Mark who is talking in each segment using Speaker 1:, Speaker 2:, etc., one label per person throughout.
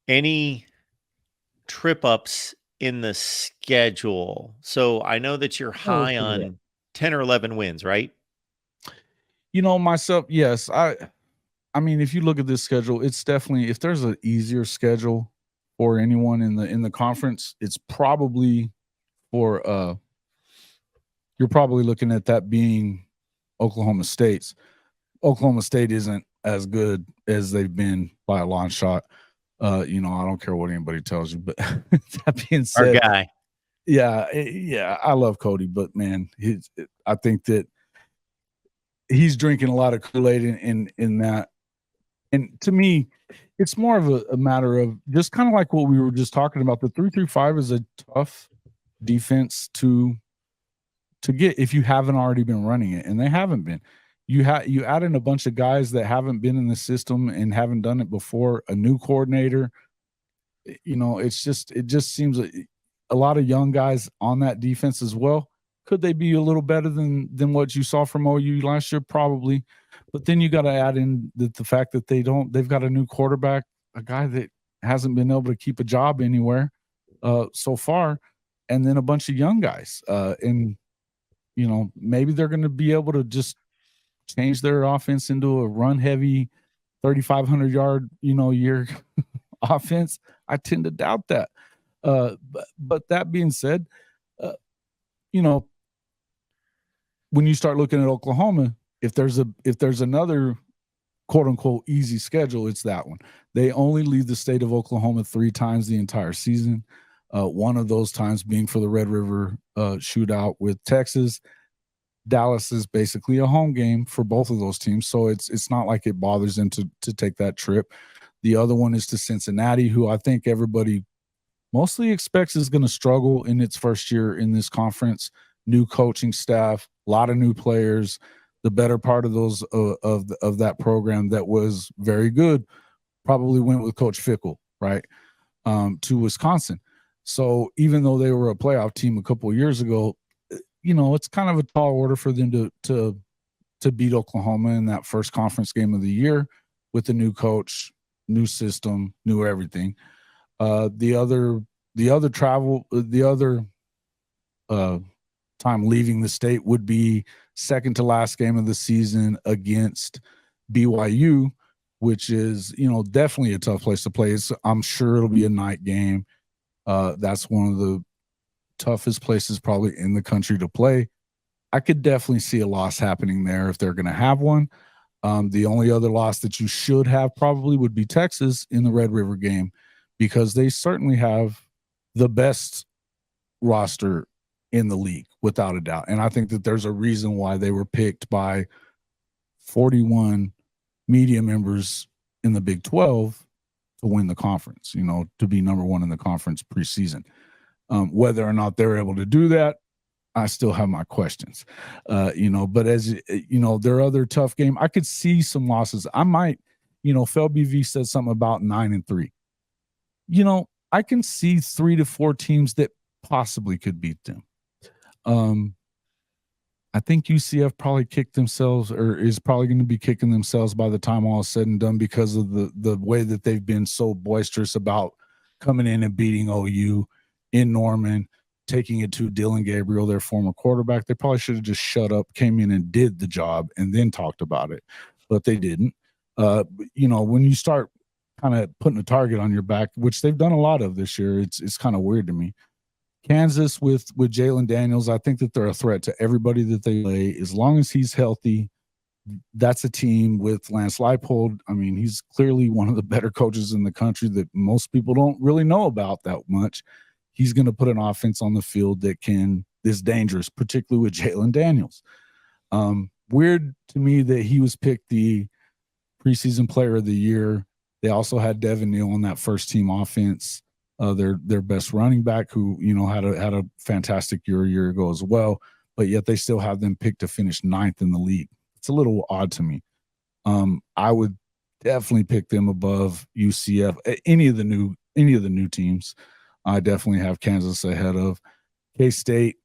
Speaker 1: Any trip ups in the schedule? So I know that you're
Speaker 2: Oh, let's
Speaker 1: high
Speaker 2: look it up.
Speaker 1: on 10 or 11 wins, right?
Speaker 2: Myself, yes. I mean, if you look at this schedule, it's definitely, if there's an easier schedule for anyone in the conference, it's probably for you're probably looking at that being Oklahoma State's. Oklahoma State isn't as good as they've been by a long shot. I don't care what anybody tells you, but that being
Speaker 1: Our
Speaker 2: said,
Speaker 1: guy.
Speaker 2: yeah, I love Cody, but man, I think that he's drinking a lot of Kool-Aid in that. And to me, it's more of a matter of just kind of like what we were just talking about. The 3-3-5 is a tough defense to get if you haven't already been running it, and they haven't been. You add in a bunch of guys that haven't been in the system and haven't done it before, a new coordinator. It just seems like a lot of young guys on that defense as well. Could they be a little better than what you saw from OU last year? Probably. But then you got to add in the fact that they've got a new quarterback, a guy that hasn't been able to keep a job anywhere so far, and then a bunch of young guys. And maybe they're going to be able to just change their offense into a run heavy 3,500 yard year offense. I tend to doubt that. But that being said, uh, you know, when you start looking at Oklahoma, if there's another quote unquote easy schedule, it's that one. They only leave the state of Oklahoma 3 times the entire season. One of those times being for the Red River shootout with Texas. Dallas is basically a home game for both of those teams, so it's not like it bothers them to take that trip. The other one is to Cincinnati, who I think everybody mostly expects is going to struggle in its first year in this conference. New coaching staff, a lot of new players. The better part of those of that program that was very good probably went with Coach Fickle, right, to Wisconsin. So even though they were a playoff team a couple of years ago, it's kind of a tall order for them to beat Oklahoma in that first conference game of the year with the new coach, new system, new everything. The other time leaving the state would be second to last game of the season against BYU, which is definitely a tough place to play. I'm sure it'll be a night game. That's one of the toughest places probably in the country to play. I could definitely see a loss happening there if they're going to have one. The only other loss that you should have probably would be Texas in the Red River game, because they certainly have the best roster in the league without a doubt. And I think that there's a reason why they were picked by 41 media members in the Big 12 to win the conference, to be number one in the conference preseason. Whether or not they're able to do that, I still have my questions. But as their other tough game, I could see some losses. I might, Fel BV said something about 9-3. I can see 3 to 4 teams that possibly could beat them. I think UCF probably kicked themselves, or is probably going to be kicking themselves by the time all is said and done, because of the way that they've been so boisterous about coming in and beating OU in Norman, taking it to Dylan Gabriel, their former quarterback. They probably should have just shut up, came in and did the job, and then talked about it, but they didn't. When you start kind of putting a target on your back, which they've done a lot of this year, it's kind of weird to me. Kansas with Jalen Daniels, I think that they're a threat to everybody that they play. As long as he's healthy, that's a team with Lance Leipold. I mean, he's clearly one of the better coaches in the country that most people don't really know about that much. He's going to put an offense on the field that is dangerous, particularly with Jalen Daniels. Weird to me that he was picked the preseason player of the year. They also had Devin Neal on that first team offense. Their best running back, who had a fantastic year a year ago as well, but yet they still have them picked to finish 9th in the league. It's a little odd to me. I would definitely pick them above UCF. Any of the new teams, I definitely have Kansas ahead of K-State.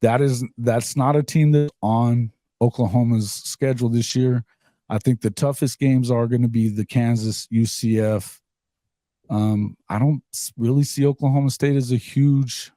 Speaker 2: That's not a team that's on Oklahoma's schedule this year. I think the toughest games are going to be the Kansas, UCF, I don't really see Oklahoma State as a huge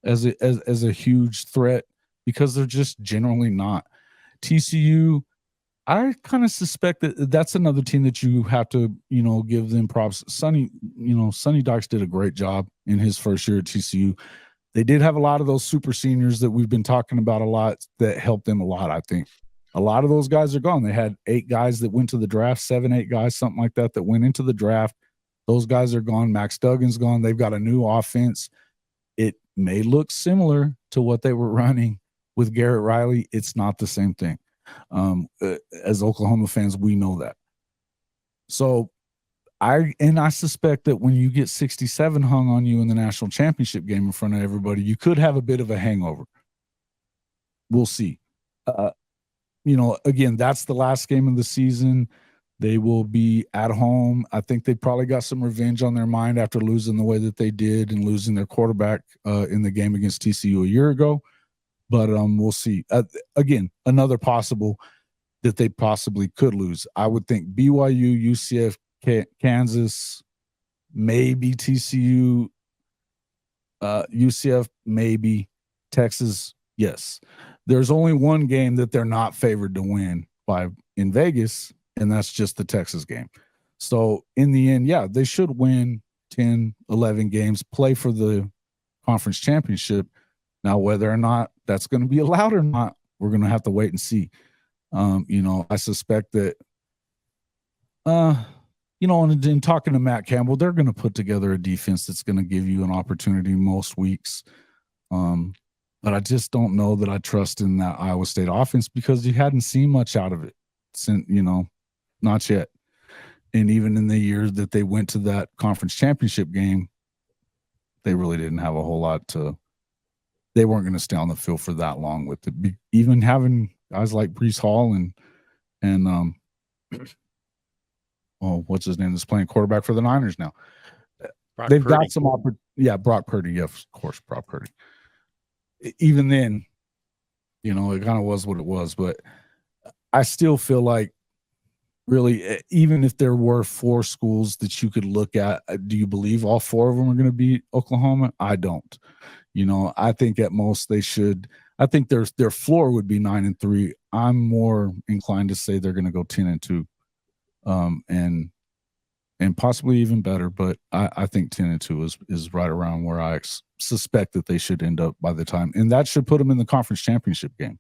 Speaker 2: as a huge threat because they're just generally not. TCU, I kind of suspect that that's another team that you have to, give them props. Sonny Dykes did a great job in his first year at TCU. They did have a lot of those super seniors that we've been talking about a lot that helped them a lot, I think. A lot of those guys are gone. They had 8 guys that went to the draft, 7, 8 guys, something like that went into the draft. Those guys are gone. Max Duggan's gone. They've got a new offense. It may look similar to what they were running with Garrett Riley. It's not the same thing. As Oklahoma fans, we know that. So I suspect that when you get 67 hung on you in the national championship game in front of everybody, you could have a bit of a hangover. We'll see. Again, that's the last game of the season. They will be at home. I think they probably got some revenge on their mind after losing the way that they did and losing their quarterback in the game against TCU a year ago. But we'll see. Again, another possible that they possibly could lose. I would think BYU, UCF, Kansas, maybe TCU, UCF, maybe Texas. Yes. There's only one game that they're not favored to win in Vegas, and that's just the Texas game. So in the end, yeah, they should win 10, 11 games, play for the conference championship. Now, whether or not that's going to be allowed or not, we're going to have to wait and see. I suspect that, and in talking to Matt Campbell, they're going to put together a defense that's going to give you an opportunity most weeks. But I just don't know that I trust in that Iowa State offense because you hadn't seen much out of it since, not yet. And even in the years that they went to that conference championship game, they really didn't have a whole lot they weren't going to stay on the field for that long with it. Even having guys like Breece Hall and what's his name that's playing quarterback for the Niners now. They've got some Brock Purdy. Yeah, of course, Brock Purdy. Even then, it kind of was what it was. But I still feel like really, even if there were 4 schools that you could look at, do you believe all 4 of them are going to beat Oklahoma? I don't. I think at most they should. I think their floor would be 9-3. I'm more inclined to say they're going to go 10-2, and possibly even better. But I think 10-2 is right around where I suspect that they should end up by the time, and that should put them in the conference championship game.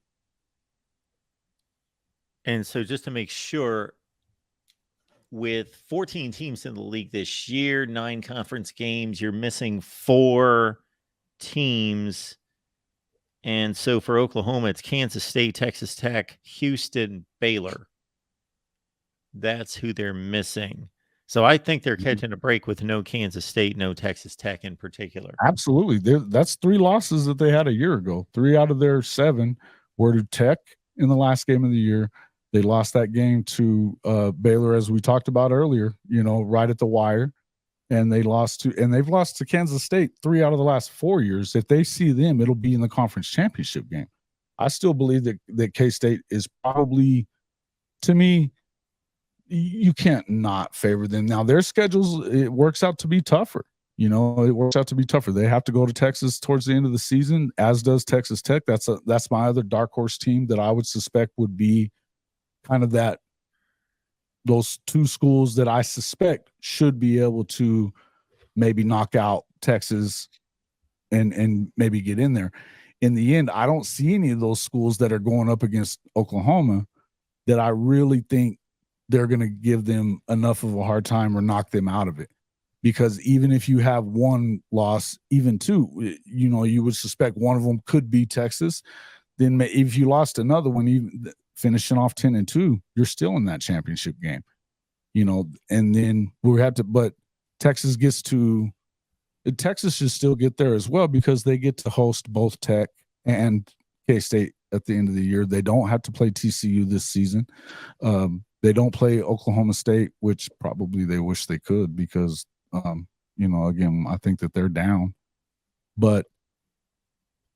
Speaker 1: And so, just to make sure, with 14 teams in the league this year, 9 conference games, you're missing 4 teams. And so for Oklahoma, it's Kansas State, Texas Tech, Houston, Baylor. That's who they're missing. So I think they're catching a break with no Kansas State, no Texas Tech in particular.
Speaker 2: Absolutely. That's 3 losses that they had a year ago. 3 out of their 7 were to Tech in the last game of the year. They lost that game to Baylor, as we talked about earlier, right at the wire. And they've lost to Kansas State 3 out of the last 4 years. If they see them, it'll be in the conference championship game. I still believe that K-State is probably, to me, you can't not favor them. Now, their schedules, it works out to be tougher. It works out to be tougher. They have to go to Texas towards the end of the season, as does Texas Tech. That's my other dark horse team that I would suspect would be kind of those 2 schools that I suspect should be able to maybe knock out Texas and maybe get in there. In the end, I don't see any of those schools that are going up against Oklahoma that I really think they're going to give them enough of a hard time or knock them out of it. Because even if you have 1 loss, even 2, you would suspect one of them could be Texas. Then if you lost another one, even finishing off 10-2, you're still in that championship game, and then but Texas should still get there as well because they get to host both Tech and K-State at the end of the year. They don't have to play TCU this season. They don't play Oklahoma State, which probably they wish they could because, again, I think that they're down. But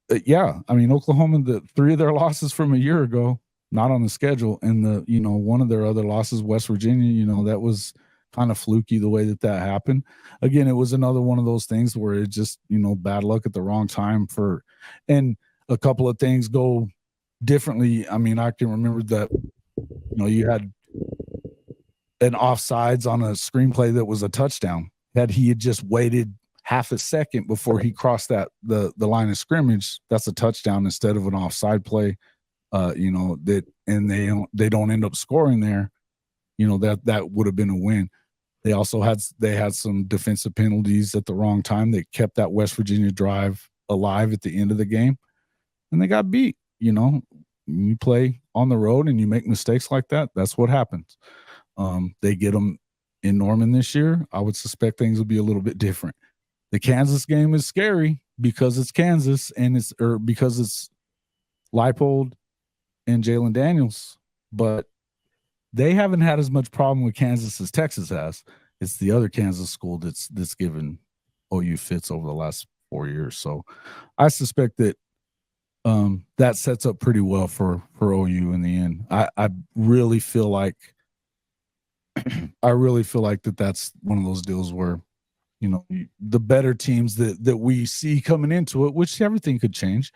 Speaker 2: Oklahoma, the 3 of their losses from a year ago, not on the schedule, and one of their other losses, West Virginia, that was kind of fluky the way that happened. Again, it was another one of those things where it just, bad luck at the wrong time and a couple of things go differently. I mean, I can remember that, you had an offsides on a screenplay that was a touchdown. Had he had just waited half a second before he crossed the line of scrimmage, that's a touchdown instead of an offside play. They don't end up scoring there. That would have been a win. They also had some defensive penalties at the wrong time that kept that West Virginia drive alive at the end of the game, and they got beat. You play on the road and you make mistakes like that. That's what happens. They get them in Norman this year. I would suspect things will be a little bit different. The Kansas game is scary because it's Kansas because it's Leipold and Jalen Daniels, but they haven't had as much problem with Kansas as Texas has. It's the other Kansas school that's given OU fits over the last 4 years. So I suspect that that sets up pretty well for OU in the end. I really feel like that's one of those deals where, the better teams that we see coming into it, which everything could change,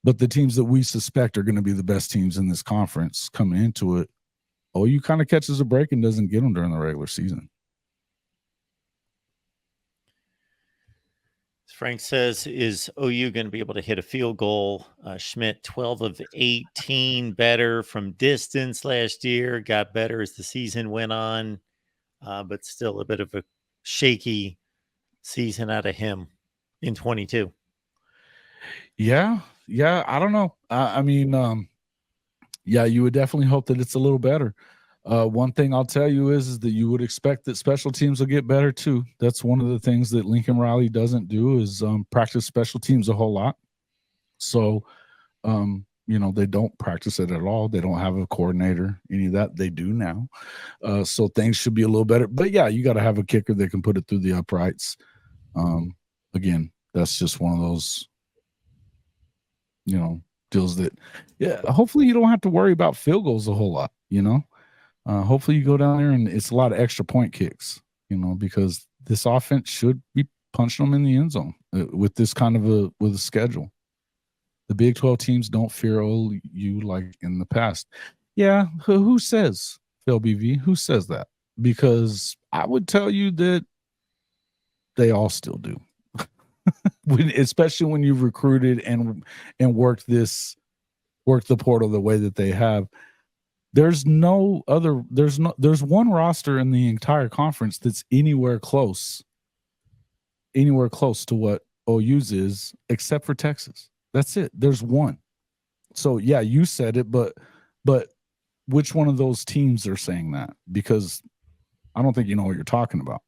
Speaker 2: but the teams that we suspect are going to be the best teams in this conference coming into it, OU kind of catches a break and doesn't get them during the regular season.
Speaker 1: Frank says, is OU going to be able to hit a field goal? Schmidt, 12 of 18, better from distance last year, got better as the season went on, but still a bit of a shaky season out of him in 22.
Speaker 2: Yeah, I don't know. You would definitely hope that it's a little better. One thing I'll tell you is that you would expect that special teams will get better too. That's one of the things that Lincoln Riley doesn't do is practice special teams a whole lot. So, they don't practice it at all. They don't have a coordinator, any of that. They do now. So things should be a little better. But yeah, you got to have a kicker that can put it through the uprights. Again, that's just one of those, deals that, hopefully you don't have to worry about field goals a whole lot, hopefully you go down there and it's a lot of extra point kicks, because this offense should be punching them in the end zone with this kind of with a schedule. The Big 12 teams don't fear OU like in the past. Yeah, who says, Phil BV? Who says that? Because I would tell you that they all still do. Especially when you've recruited and worked the portal the way that they have. There's one roster in the entire conference that's anywhere close to what OU's is, except for Texas. That's it. There's one. So yeah, you said it, but which one of those teams are saying that? Because I don't think you know what you're talking about.